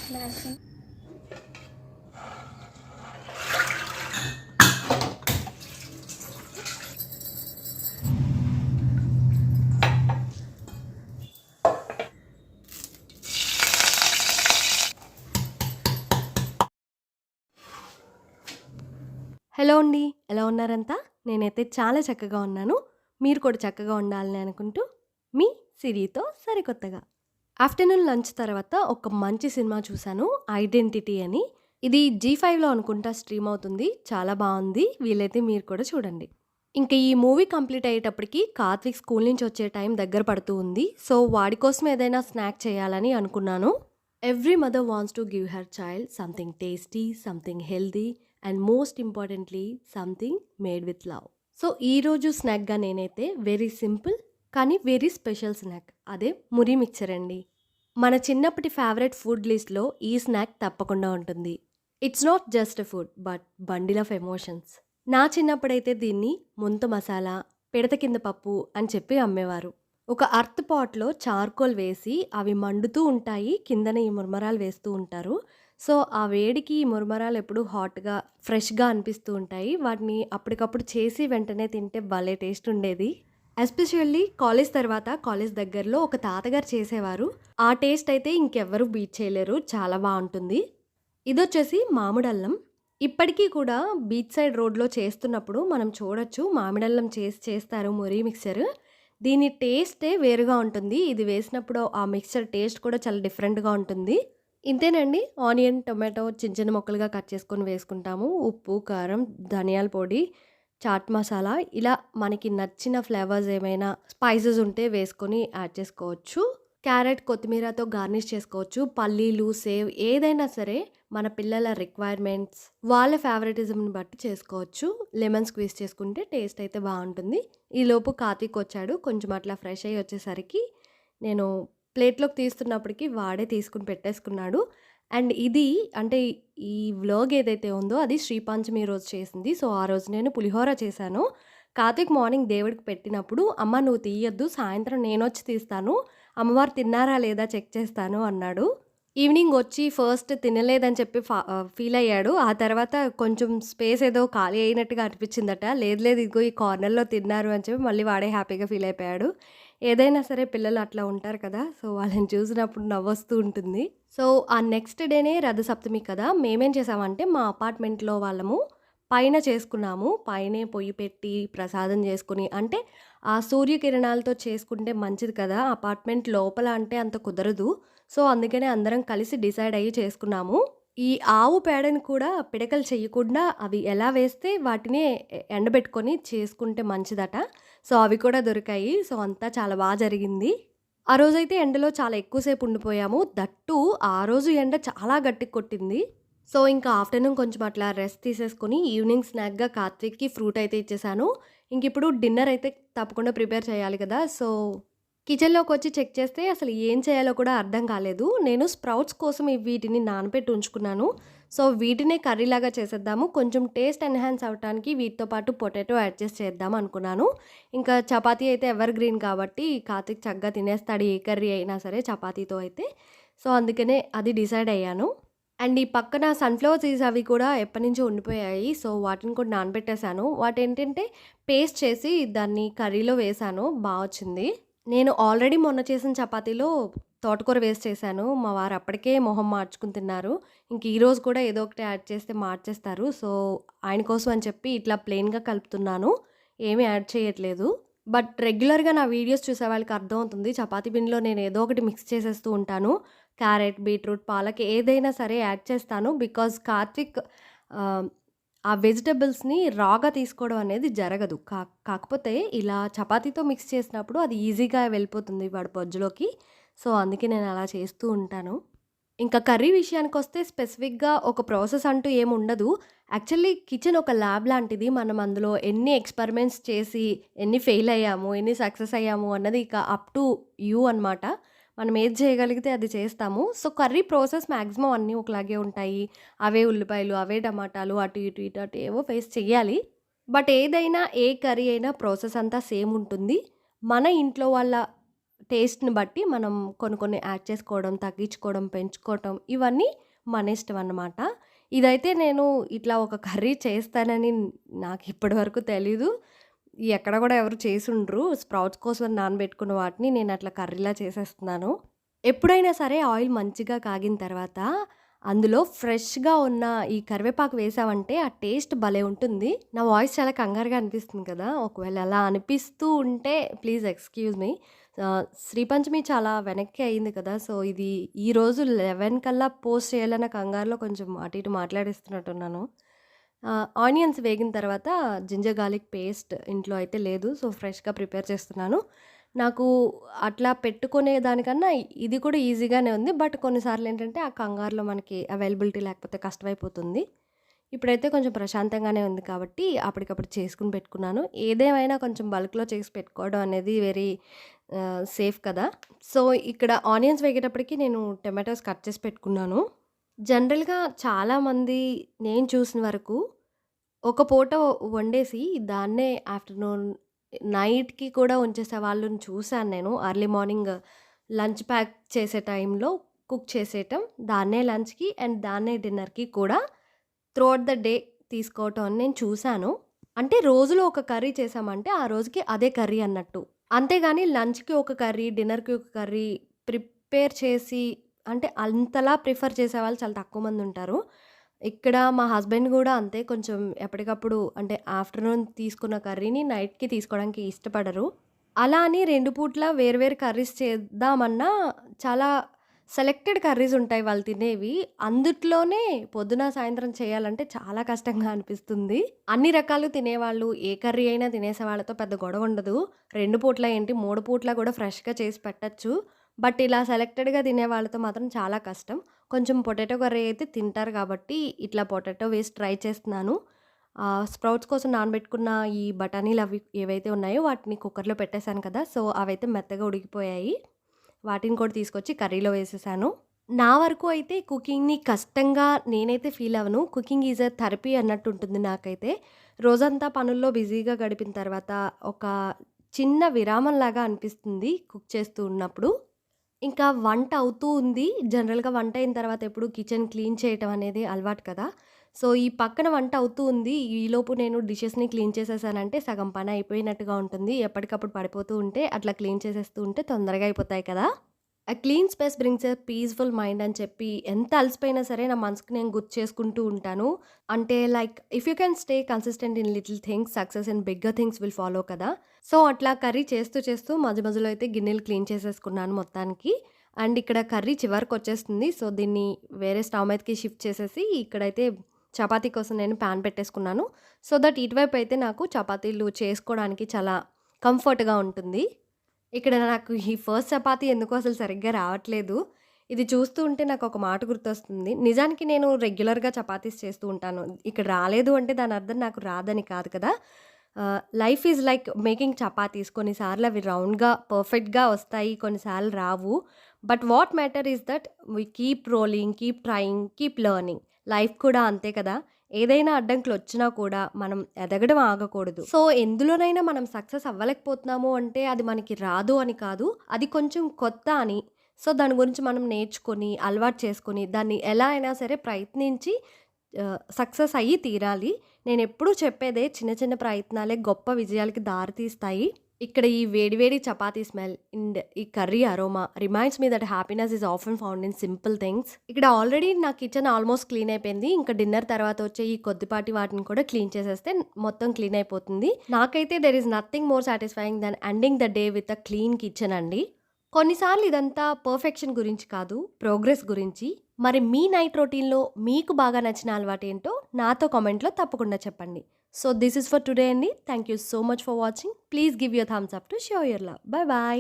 Laughing. Hello అండి. ఎలా ఉన్నారంతా? నేనైతే చాలా చక్కగా ఉన్నాను. మీరు కూడా చక్కగా ఉండాలని అనుకుంటూ, మీ సిరితో సరికొత్తగా. ఆఫ్టర్‌నూన్ లంచ్ తర్వాత ఒక మంచి సినిమా చూసాను 'ఐడెంటిటీ' అని. ఇది జీ5లో అనుకుంటా స్ట్రీమ్ అవుతుంది. చాలా బావుంది. వీలైతే మీరు కూడా చూడండి. ఇంక ఈ మూవీ కంప్లీట్ అయ్యేటప్పటికి కార్తీక్ స్కూల్ నుంచి వచ్చే టైం దగ్గర పడుతూ ఉంది. సో, వాడి కోసం ఏదైనా స్నాక్ చేయాలని అనుకున్నాను. Every mother wants to give her child something tasty, something healthy and most importantly something made with love. So, ఈరోజు స్నాక్‌గా నేనైతే వెరీ సింపుల్ కానీ వెరీ స్పెషల్ స్నాక్. అదే మురి మిక్చర్ అండి. మన చిన్నప్పటి ఫేవరెట్ ఫుడ్ లిస్ట్‌లో ఈ స్నాక్ తప్పకుండా ఉంటుంది. It's not just a food but bundle of emotions. నా చిన్నప్పుడైతే దీన్ని ముంత మసాలా, పిడత కింద పప్పు అని చెప్పి అమ్మేవారు. ఒక అర్త్ పాట్‌లో చార్కోల్ వేసి అవి మండుతూ ఉంటాయి. కిందన ఈ మురమరాలు వేస్తూ ఉంటారు. సో, ఆ వేడికి ఈ మురమరాలు ఎప్పుడూ హాట్‌గా, ఫ్రెష్‌గా అనిపిస్తూ ఉంటాయి. వాటిని అప్పటికప్పుడు చేసి వెంటనే తింటే భలే టేస్ట్ ఉండేది. ఎస్పెషల్లీ కాలేజ్ తర్వాత కాలేజ్ దగ్గరలో ఒక తాతగారు చేసేవారు. ఆ టేస్ట్ అయితే ఇంకెవ్వరూ బీట్ చేయలేరు. చాలా బావుంటుంది. ఇదొచ్చేసి మామిడల్లం. ఇప్పటికీ కూడా బీచ్ సైడ్ రోడ్‌లో చేస్తున్నప్పుడు మనం చూడొచ్చు. మామిడల్లం చేస్తారు మురి మిక్చర్. దీని టేస్టే వేరుగా ఉంటుంది. ఇది వేసినప్పుడు ఆ మిక్స్చర్ టేస్ట్ కూడా చాలా డిఫరెంట్‌గా ఉంటుంది. ఇంతేనండి. ఆనియన్, టొమాటో చిన్న చిన్న ముక్కలుగా కట్ చేసుకొని వేసుకుంటాము. ఉప్పు, కారం, ధనియాల పొడి, చాట్ మసాలా ఇలా మనకి నచ్చిన ఫ్లేవర్స్ ఏమైనా స్పైసెస్ ఉంటే వేసుకొని యాడ్ చేసుకోవచ్చు. క్యారెట్, కొత్తిమీరతో గార్నిష్ చేసుకోవచ్చు. పల్లీలు, సేవ్ ఏదైనా సరే మన పిల్లల రిక్వైర్మెంట్స్, వాళ్ళ ఫేవరెటిజంని బట్టి చేసుకోవచ్చు. లెమన్ స్క్వీజ్ చేసుకుంటే టేస్ట్ అయితే బావుంటుంది. ఈలోపు కార్తీక్ వచ్చాడు. కొంచెం అట్లా ఫ్రెష్ అయ్యి వచ్చేసరికి నేను ప్లేట్‌లోకి తీస్తున్నప్పటికి వాడే తీసుకొని పెట్టేసుకున్నాడు. అండ్ ఇది అంటే ఈ వ్లాగ్ ఏదైతే ఉందో అది శ్రీ పంచమి రోజు చేసింది. సో, ఆ రోజు నేను పులిహోర చేశాను. కార్తీక్ మార్నింగ్ దేవుడికి పెట్టినప్పుడు, "అమ్మ నువ్వు తీయొద్దు. సాయంత్రం నేనొచ్చి తీస్తాను. అమ్మవారు తిన్నారా లేదా చెక్ చేస్తాను" అన్నాడు. ఈవినింగ్ వచ్చి ఫస్ట్ తినలేదని చెప్పి ఫీల్ అయ్యాడు. ఆ తర్వాత కొంచెం స్పేస్ ఏదో ఖాళీ అయినట్టుగా అనిపించిందట. లేదు లేదు ఇదిగో ఈ కార్నర్‌లో తిన్నారు అని చెప్పి మళ్ళీ వాడే హ్యాపీగా ఫీల్ అయిపోయాడు. ఏదైనా సరే పిల్లలు అట్లా ఉంటారు కదా! సో, వాళ్ళని చూసినప్పుడు నవ్వొస్తూ ఉంటుంది. సో, ఆ నెక్స్ట్ డేనే రథసప్తమి కదా! మేమేం చేసామంటే మా అపార్ట్మెంట్‌లో వాళ్ళము పైన చేసుకున్నాము. పైనే పొయ్యి పెట్టి ప్రసాదం చేసుకొని అంటే ఆ సూర్యకిరణాలతో చేసుకుంటే మంచిది కదా! అపార్ట్మెంట్ లోపల అంటే అంత కుదరదు. సో, అందుకనే అందరం కలిసి డిసైడ్ అయ్యి చేసుకున్నాము. ఈ ఆవు పేడని కూడా పిడకలు చెయ్యకుండా అవి ఎలా వేస్తే వాటినే ఎండబెట్టుకొని చేసుకుంటే మంచిదట. సో, అవి కూడా దొరికాయి. సో, అంతా చాలా జరిగింది. ఆ రోజైతే ఎండలో చాలా ఎక్కువ సేపు ఉండిపోయాము. దట్ టూ ఆ రోజు ఎండ చాలా గట్టిగా కొట్టింది. సో, ఇంకా ఆఫ్టర్‌నూన్ కొంచెం అట్లా రెస్ట్ తీసేసుకొని ఈవినింగ్ స్నాక్‌గా కార్తీక్‌కి ఫ్రూట్ అయితే ఇచ్చేసాను. ఇంకిప్పుడు డిన్నర్ అయితే తప్పకుండా ప్రిపేర్ చేయాలి కదా! సో, కిచెన్‌లోకొచ్చి చెక్ చేస్తే అసలు ఏం చేయాలో కూడా అర్థం కాలేదు. నేను స్ప్రౌట్స్ కోసం వీటిని నానబెట్టి ఉంచుకున్నాను. సో, వీటినే కర్రీలాగా చేసేద్దాము. కొంచెం టేస్ట్ ఎన్హాన్స్ అవ్వటానికి వీటితో పాటు పొటాటో యాడ్ చేసి చేద్దాం అనుకున్నాను. ఇంకా చపాతీ అయితే ఎవర్ గ్రీన్ కాబట్టి కార్తీక్ చక్కగా తినేస్తాడు ఏ కర్రీ అయినా సరే చపాతీతో అయితే. సో, అందుకనే అది డిసైడ్ అయ్యాను. అండ్ ఈ పక్కన సన్‌ఫ్లవర్ సీడ్స్ అవి కూడా ఎప్పటినుంచో ఉండిపోయాయి. సో, వాటిని కూడా నానబెట్టేసాను. వాటేంటంటే పేస్ట్ చేసి దాన్ని కర్రీలో వేశాను. వచ్చింది. నేను ఆల్రెడీ మొన్న చేసిన చపాతీలో తోటకూర వేసి చేశాను. మా వారు అప్పటికే మొహం మార్చుకుని తిన్నారు. ఇంక ఈరోజు కూడా ఏదో ఒకటి యాడ్ చేస్తే మార్చేస్తారు. సో, ఆయన కోసం అని చెప్పి ఇట్లా ప్లెయిన్‌గా కలుపుతున్నాను. ఏమీ యాడ్ చేయట్లేదు. బట్ రెగ్యులర్‌గా నా వీడియోస్ చూసే వాళ్ళకి అర్థమవుతుంది. చపాతీ పిండిలో నేను ఏదో ఒకటి మిక్స్ చేసేస్తూ ఉంటాను. క్యారెట్, బీట్రూట్, పాలక్ ఏదైనా సరే యాడ్ చేస్తాను. బికాజ్ కార్తీక్ ఆహ్, ఆ వెజిటబుల్స్‌ని రాగా తీసుకోవడం అనేది జరగదు. కాకపోతే ఇలా చపాతీతో మిక్స్ చేసినప్పుడు అది ఈజీగా వెళ్ళిపోతుంది వాడి బొజ్జులోకి. సో, అందుకే నేను అలా చేస్తూ ఉంటాను. ఇంకా కర్రీ విషయానికొస్తే స్పెసిఫిక్‌గా ఒక ప్రాసెస్ అంటూ ఏముండదు. యాక్చువల్లీ కిచెన్ ఒక ల్యాబ్ లాంటిది. మనం అందులో ఎన్ని ఎక్స్‌పెరిమెంట్స్ చేసి, ఎన్ని ఫెయిల్ అయ్యాము, ఎన్ని సక్సెస్ అయ్యాము అన్నది ఇక అప్ టు యూ అనమాట. మనం ఏది చేయగలిగితే అది చేస్తాము. సో, కర్రీ ప్రాసెస్ మాక్సిమం అన్నీ ఒకలాగే ఉంటాయి. అవే ఉల్లిపాయలు, అవే టమాటాలు అటు ఇటు, ఇటు అటు ఏవో వేసి చెయ్యాలి. బట్ ఏదైనా ఏ కర్రీ అయినా ప్రాసెస్ అంతా సేమ్ ఉంటుంది. మన ఇంట్లో వాళ్ళ టేస్ట్‌ని బట్టి మనం కొన్ని కొన్ని యాడ్ చేసుకోవడం, తగ్గించుకోవడం, పెంచుకోవటం ఇవన్నీ మన ఇష్టం అన్నమాట. ఇదైతే నేను ఇట్లా ఒక కర్రీ చేస్తానని నాకిప్పటి వరకు తెలీదు. ఎక్కడ గూడా ఎవరు చేసుండరు. స్ప్రౌట్స్ కోసం నానబెట్టుకున్న వాటిని నేనట్లా కర్రీలా చేసేస్తున్నాను. ఎప్పుడైనా సరే ఆయిల్ మంచిగా కాగిన తర్వాత అందులో ఫ్రెష్‌గా ఉన్న ఈ కరివేపాకు వేసామంటే ఆ టేస్ట్ భలే ఉంటుంది. నా వాయిస్ చాలా కంగారుగా అనిపిస్తుంది కదా! ఒకవేళ అలా అనిపిస్తూ ఉంటే ప్లీజ్ ఎక్స్‌క్యూజ్ మీ. శ్రీ పంచమి చాలా వెనక్కి అయింది కదా! సో, ఇది ఈరోజు 11 కల్లా పోస్ట్ చేయాలన్న కంగారులో కొంచెం అటు ఇటు మాట్లాడేస్తున్నట్టున్నాను. ఆనియన్స్ వేగిన తర్వాత జింజర్ గార్లిక్ పేస్ట్ ఇంట్లో అయితే లేదు. సో, ఫ్రెష్‌గా ప్రిపేర్ చేస్తున్నాను. నాకు అట్లా పెట్టుకునే దానికన్నా ఇది కూడా ఈజీగానే ఉంది. బట్ కొన్నిసార్లేంటంటే ఆ కంగారులో మనకి అవైలబిలిటీ లేకపోతే కష్టమైపోతుంది. ఇప్పుడైతే కొంచెం ప్రశాంతంగానే ఉంది కాబట్టి అప్పటికప్పుడు చేసుకొని పెట్టుకున్నాను. ఏదేమైనా కొంచెం బల్క్‌లో చేసి పెట్టుకోవడం అనేది వెరీ సేఫ్ కదా! సో, ఇక్కడ ఆనియన్స్ వేగేటప్పటికి నేను టొమాటోస్ కట్ చేసి పెట్టుకున్నాను. జనరల్‌గా చాలామంది నేను చూసిన వరకు ఒక పూట వండేసి దాన్నే ఆఫ్టర్‌నూన్, నైట్‌కి కూడా ఉంచేసే వాళ్ళని చూసాను నేను. ఎర్లీ మార్నింగ్ లంచ్ ప్యాక్ చేసే టైంలో కుక్ చేసేయటం. దాన్నే లంచ్‌కి అండ్ దాన్నే డిన్నర్‌కి కూడా త్రూఅవుట్ ద డే తీసుకోవటం అని నేను చూసాను. అంటే రోజులో ఒక కర్రీ చేశామంటే ఆ రోజుకి అదే కర్రీ అన్నట్టు. అంతేగాని లంచ్‌కి ఒక కర్రీ, డిన్నర్‌కి ఒక కర్రీ ప్రిపేర్ చేసి అంటే అంతలా ప్రిఫర్ చేసేవాళ్ళు చాలా తక్కువ మందుంటారు. ఇక్కడ మా హస్బెండ్ గూడా అంతే కొంచెం ఎప్పటికప్పుడు అంటే ఆఫ్టర్‌నూన్ తీసుకున్న కర్రీని నైట్‌కి తీసుకోవడానికి ఇష్టపడరు. అలా అని 2 పూట్ల వేరు వేరు కర్రీస్ చేద్దామన్నా చాలా సెలెక్టెడ్ కర్రీస్ ఉంటాయి వాళ్ళు తినేవి. అందుట్లోనే పొద్దున, సాయంత్రం చేయాలంటే చాలా కష్టంగా అనిపిస్తుంది. అన్ని రకాలు తినేవాళ్ళు ఏ కర్రీ అయినా తినేసే వాళ్ళతో పెద్ద గొడవ ఉండదు. 2 పూట్ల ఏంటి 3 పూట్ల కూడా ఫ్రెష్‌గా చేసి పెట్టొచ్చు. బట్ ఇలా సెలెక్టెడ్‌గా తినే వాళ్ళతో మాత్రం చాలా కష్టం. కొంచెం పొటాటో కర్రీ అయితే తింటారు కాబట్టి ఇట్లా పొటాటో వేసి ట్రై చేస్తున్నాను. స్ప్రౌట్స్ కోసం నానబెట్టుకున్న ఈ బఠానీలు అవి ఏవైతే ఉన్నాయో వాటిని కుక్కర్‌లో పెట్టేసాను కదా! సో, అవైతే మెత్తగా ఉడికిపోయాయి. వాటిని కూడా తీసుకొచ్చి కర్రీలో వేసేసాను. నా వరకు అయితే కుకింగ్‌ని కష్టంగా నేనైతే ఫీల్ అవ్వను. కుకింగ్ ఈజ్ ఎ థెరపీ అన్నట్టుంటుంది నాకైతే. రోజంతా పనుల్లో బిజీగా గడిపిన తర్వాత ఒక చిన్న విరామంలాగా అనిపిస్తుంది కుక్ చేస్తూ ఉన్నప్పుడు. ఇంకా వంట అవుతూ ఉంది. జనరల్‌గా వంట అయిన తర్వాత ఎప్పుడు కిచెన్ క్లీన్ చేయటం అనేది అలవాటు కదా! సో, ఈ పక్కన వంట అవుతూ ఉంది. ఈలోపు నేను డిషెస్‌ని క్లీన్ చేసేసానంటే సగం పని అయిపోయినట్టుగా ఉంటుంది. ఎప్పటికప్పుడు పడిపోతూ ఉంటే అట్లా క్లీన్ చేసేస్తూ ఉంటే తొందరగా అయిపోతాయి కదా! A clean space brings a peaceful mind అని చెప్పి ఎంత అలసిపోయినా సరే నా మనసుకి నేను గుర్తు చేసుకుంటూ ఉంటాను. అంటే like if you can stay consistent in little things success in bigger things will follow కదా! సో, అట్లా కర్రీ చేస్తూ చేస్తూ మధ్య మధ్యలో అయితే గిన్నెలు క్లీన్ చేసేసుకున్నాను మొత్తానికి. అండ్ ఇక్కడ కర్రీ చివరికొచ్చేస్తుంది. సో, దీన్ని వేరే స్టవ్ మీదకి షిఫ్ట్ చేసేసి ఇక్కడైతే చపాతీ కోసం నేను పాన్ పెట్టేసుకున్నాను. సో దట్ ఇటువైపు అయితే నాకు చపాతీలు చేసుకోవడానికి చాలా కంఫర్ట్‌గా ఉంటుంది. ఇక్కడ నాకు ఈ ఫస్ట్ చపాతీ ఎందుకో అసలు సరిగ్గా రావట్లేదు. ఇది చూస్తూ ఉంటే నాకొక మాట గుర్తొస్తుంది. నిజానికి నేను రెగ్యులర్‌గా చపాతీస్ చేస్తూ ఉంటాను. ఇక్కడ రాలేదు అంటే దాని అర్థం నాకు రాదని కాదు కదా! Life is like making chapatis. కొన్నిసార్లు అవి రౌండ్‌గా, పర్ఫెక్ట్‌గా వస్తాయి. కొన్నిసార్లు రావు. But what matter is that we keep rolling, keep trying, keep learning. లైఫ్ కూడా అంతే కదా! ఏదైనా అడ్డంకులొచ్చినా కూడా మనం ఎదగడం ఆగకూడదు. సో, ఎందులోనైనా మనం సక్సెస్ అవ్వలేకపోతున్నాము అంటే అది మనకి రాదు అని కాదు. అది కొంచెం కొత్త అని. సో, దాని గురించి మనం నేర్చుకొని, అలవాటు చేసుకొని, దాన్ని ఎలా అయినా సరే ప్రయత్నించి సక్సెస్ అయ్యి తీరాలి. నేనెప్పుడూ చెప్పేదే చిన్న చిన్న ప్రయత్నాలే గొప్ప విజయాలకి దారితీస్తాయి. ఇక్కడ ఈ వేడి వేడి చపాతీ స్మెల్ అండ్ ఈ curry aroma reminds me that happiness is often found in simple things. ఇక్కడ ఆల్రెడీ నా కిచెన్ ఆల్మోస్ట్ క్లీన్ అయిపోయింది. ఇంకా డిన్నర్ తర్వాత వచ్చే ఈ కొద్దిపాటి వాటిని కూడా క్లీన్ చేసేస్తే మొత్తం క్లీన్ అయిపోతుంది. నాకైతే there is nothing more satisfying than ending the day with a clean kitchen అండి. కొన్నిసార్లు ఇదంతా పర్ఫెక్షన్ గురించి కాదు, ప్రోగ్రెస్ గురించి. మరి మీ నైట్ రొటీన్‌లో మీకు బాగా నచ్చిన అలవాటేంటో నాతో కామెంట్‌లో తప్పకుండా చెప్పండి. So this is for today అండి. Thank you so much for watching. Please give your thumbs up to show your love. Bye by.